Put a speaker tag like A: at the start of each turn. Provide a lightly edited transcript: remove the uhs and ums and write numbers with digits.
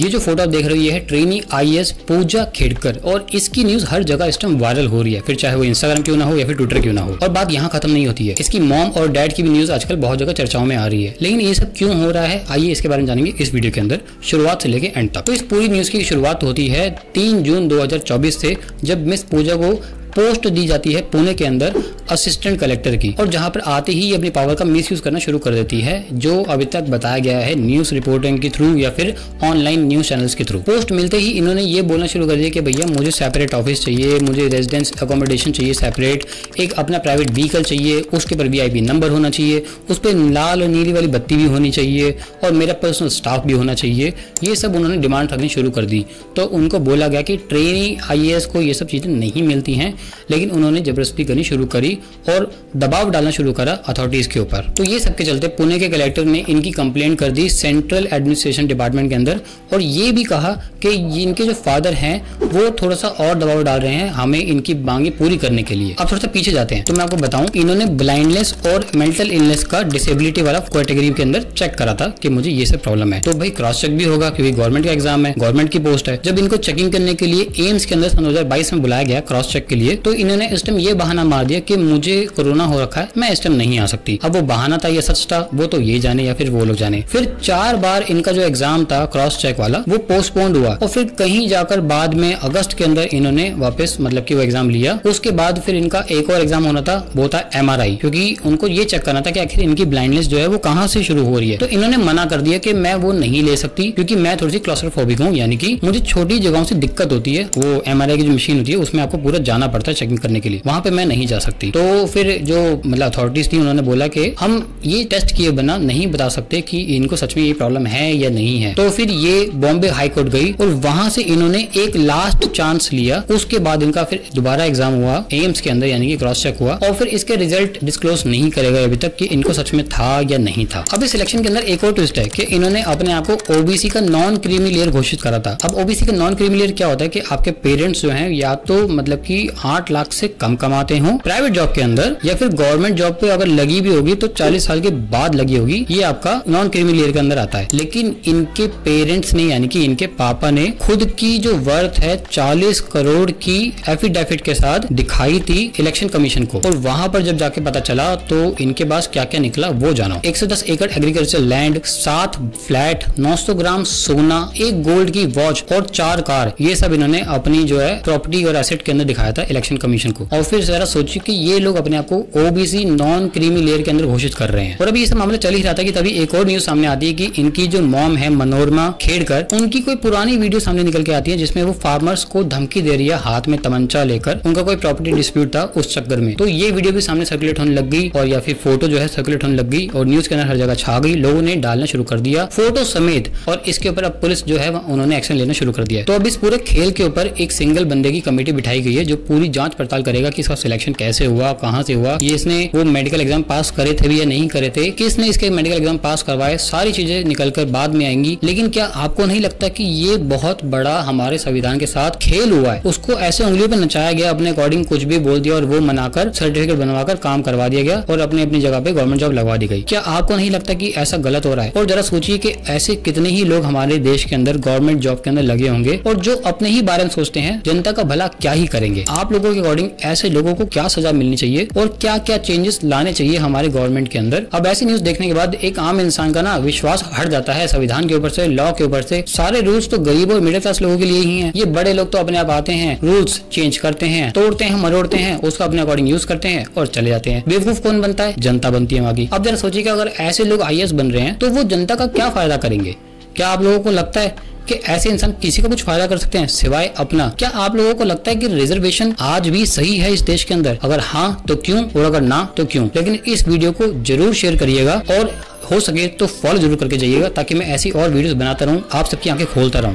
A: ये जो फोटो आप देख रहे हो ये है ट्रेनी आईएएस पूजा खेड़कर और इसकी न्यूज हर जगह इस टाइम वायरल हो रही है, फिर चाहे वो इंस्टाग्राम क्यों ना हो या फिर ट्विटर क्यों ना हो। और बात यहाँ खत्म नहीं होती है, इसकी मॉम और डैड की भी न्यूज आजकल बहुत जगह चर्चाओं में आ रही है। लेकिन ये सब क्यों हो रहा है, आइए इसके बारे में जानेंगे इस वीडियो के अंदर शुरुआत से लेके एंड तक। तो इस पूरी न्यूज की शुरुआत होती है 3 जून 2024 से, जब मिस पूजा को पोस्ट दी जाती है पुणे के अंदर असिस्टेंट कलेक्टर की, और जहां पर आते ही अपनी पावर का मिसयूज करना शुरू कर देती है, जो अभी तक बताया गया है न्यूज रिपोर्टिंग के थ्रू या फिर ऑनलाइन न्यूज चैनल्स के थ्रू। पोस्ट मिलते ही इन्होंने ये बोलना शुरू कर दिया कि भैया मुझे सेपरेट ऑफिस चाहिए, मुझे रेजिडेंस अकोमोडेशन चाहिए सेपरेट, एक अपना प्राइवेट व्हीकल चाहिए, उसके पर VIP नंबर होना चाहिए, उस पर लाल और नीली वाली बत्ती भी होनी चाहिए और मेरा पर्सनल स्टाफ भी होना चाहिए। ये सब उन्होंने डिमांड रखनी शुरू कर दी। तो उनको बोला गया कि ट्रेनी IAS को ये सब चीजें नहीं मिलती हैं, लेकिन उन्होंने जबरदस्ती करनी शुरू करी और दबाव डालना शुरू करा अथॉरिटीज के ऊपर। तो ये सबके चलते पुणे के कलेक्टर ने इनकी कंप्लेंट कर दी सेंट्रल एडमिनिस्ट्रेशन डिपार्टमेंट के अंदर, और ये भी कहा कि इनके जो फादर हैं वो थोड़ा सा और दबाव डाल रहे हैं हमें इनकी मांगे पूरी करने के लिए। अब थोड़ा सा पीछे जाते हैं तो मैं आपको बताऊं, इन्होंने ब्लाइंडनेस और मेंटल इलनेस का डिसेबिलिटी वाला कैटेगरी के अंदर चेक करा था कि मुझे ये सब प्रॉब्लम है। तो भाई क्रॉस चेक भी होगा क्योंकि गवर्नमेंट का एग्जाम है, गवर्नमेंट की पोस्ट है। जब इनको चेकिंग करने के लिए एम्स के अंदर सन 2022 में बुलाया गया क्रॉस चेक के लिए, तो इन्होंने इस टाइम ये बहाना मार दिया कि मुझे कोरोना हो रखा है, मैं इस टाइम नहीं आ सकती। अब वो बहाना था या सच था वो तो ये जाने या फिर वो लोग जाने। फिर 4 बार इनका जो एग्जाम था क्रॉस चेक वाला वो पोस्टपोन्ड हुआ, और फिर कहीं जाकर बाद में अगस्त के अंदर इन्होंने वापस मतलब कि वो एग्जाम लिया। उसके बाद फिर इनका एक और एग्जाम होना था, वो था MRI, क्योंकि उनको ये चेक करना था कि आखिर इनकी ब्लाइंडनेस जो है वो कहाँ से शुरू हो रही है। तो इन्होंने मना कर दिया कि मैं वो नहीं ले सकती क्योंकि मैं थोड़ी सी क्लॉस्ट्रोफोबिक हूँ, यानी कि मुझे छोटी जगहों से दिक्कत होती है। वो MRI की जो मशीन होती है उसमें आपको पूरा जाना पड़ता है चेकिंग करने के लिए, वहां पे मैं नहीं जा सकती। तो फिर जो मतलब अथॉरिटीज थी उन्होंने बोला कि हम ये टेस्ट किए बिना नहीं बता सकते कि इनको सच में ये प्रॉब्लम है या नहीं है। तो फिर ये बॉम्बे हाई कोर्ट गई और वहां से इन्होंने एक लास्ट चांस लिया। उसके बाद इनका फिर दोबारा एग्जाम हुआ एम्स के अंदर, यानी कि क्रॉस चेक हुआ, और फिर इसके रिजल्ट डिस्क्लोज नहीं करेगा अभी तक कि इनको सच में था या नहीं था। अब इस सिलेक्शन के अंदर एक और ट्विस्ट है कि इन्होंने अपने आप को OBC का नॉन क्रीमी लेयर घोषित करा था। अब OBC का नॉन क्रीमी लेयर क्या होता है कि आपके पेरेंट्स जो है या तो मतलब कि 8 लाख से कम कमाते हो प्राइवेट जॉब के अंदर, या फिर गवर्नमेंट जॉब पे अगर लगी भी होगी तो 40 साल के बाद लगी होगी, ये आपका नॉन क्रीमी लेयर के अंदर आता है। लेकिन इनके पेरेंट्स ने यानी कि इनके पापा ने खुद की जो वर्थ है 40 करोड़ की एफिडेविट के साथ दिखाई थी इलेक्शन कमीशन को, और वहां पर जब जाके पता चला तो इनके पास क्या क्या निकला वो जानो। 110 एकड़ एग्रीकल्चर लैंड, 7 फ्लैट, 900 ग्राम सोना, 1 गोल्ड की वॉच और 4 कार, ये सब इन्होंने अपनी जो है प्रॉपर्टी और एसेट के अंदर दिखाया था इलेक्शन कमीशन को। और फिर जरा सोचिए कि ये लोग अपने आप को OBC नॉन क्रीमी लेयर के अंदर घोषित कर रहे हैं। और अभी ये सब मामला चल ही रहा था कि तभी एक और न्यूज सामने आती है कि इनकी जो मॉम है मनोरमा खेड़कर, उनकी कोई पुरानी वीडियो सामने निकल के आती है जिसमें वो फार्मर्स को धमकी दे रही है हाथ में तमंचा लेकर। उनका कोई प्रॉपर्टी डिस्प्यूट था उस चक्कर में, तो ये वीडियो भी सामने सर्कुलेट होने लग गई, और या फिर फोटो जो है सर्कुलेट होने लग गई और न्यूज के अंदर हर जगह छा गई, लोगों ने डालना शुरू कर दिया फोटो समेत, और इसके ऊपर अब पुलिस जो है उन्होंने एक्शन लेना शुरू कर दिया। तो अब इस पूरे खेल के ऊपर एक सिंगल बंदे की कमेटी बिठाई गई है जो पूरी जांच पड़ताल करेगा कि इसका सिलेक्शन कैसे हुआ, कहां से हुआ, ये इसने वो मेडिकल एग्जाम पास करे थे भी या नहीं करे थे, किसने इसके मेडिकल एग्जाम पास करवाए, सारी चीजें निकलकर बाद में आएंगी। लेकिन क्या आपको नहीं लगता कि ये बहुत बड़ा हमारे संविधान के साथ खेल हुआ है? उसको ऐसे उंगलियों पे नचाया गया, अपने अकॉर्डिंग कुछ भी बोल दिया और वो मनाकर सर्टिफिकेट बनवाकर काम करवा दिया गया और अपनी अपनी जगह पे गवर्नमेंट जॉब लगवा दी गई। क्या आपको नहीं लगता कि ऐसा गलत हो रहा है? और जरा सोचिए कि ऐसे कितने ही लोग हमारे देश के अंदर गवर्नमेंट जॉब के अंदर लगे होंगे और जो अपने ही बारे में सोचते हैं जनता का भला क्या ही करेंगे। आप लोगों के अकॉर्डिंग ऐसे लोगों को क्या सजा मिलनी चाहिए और क्या क्या चेंजेस लाने चाहिए हमारे गवर्नमेंट के अंदर? अब ऐसी न्यूज देखने के बाद एक आम इंसान का ना विश्वास हट जाता है संविधान के ऊपर से, लॉ के ऊपर से। सारे रूल्स तो गरीब और मिडिल क्लास लोगों के लिए ही हैं। ये बड़े लोग तो अपने आप आते हैं, रूल्स चेंज करते हैं, तोड़ते हैं, मरोड़ते हैं, उसका अपने अकॉर्डिंग यूज करते हैं और चले जाते हैं। बेवकूफ कौन बनता है? जनता बनती है वहां। अब जरा सोचिए कि अगर ऐसे लोग IAS बन रहे हैं तो वो जनता का क्या फायदा करेंगे? क्या आप लोगों को लगता है कि ऐसे इंसान किसी का कुछ फायदा कर सकते हैं सिवाय अपना? क्या आप लोगों को लगता है कि रिजर्वेशन आज भी सही है इस देश के अंदर? अगर हाँ तो क्यों, और अगर ना तो क्यों? लेकिन इस वीडियो को जरूर शेयर करिएगा और हो सके तो फॉलो जरूर करके जाइएगा ताकि मैं ऐसी और वीडियोस बनाता रहूं, आप सबकी आंखें खोलता रहूं।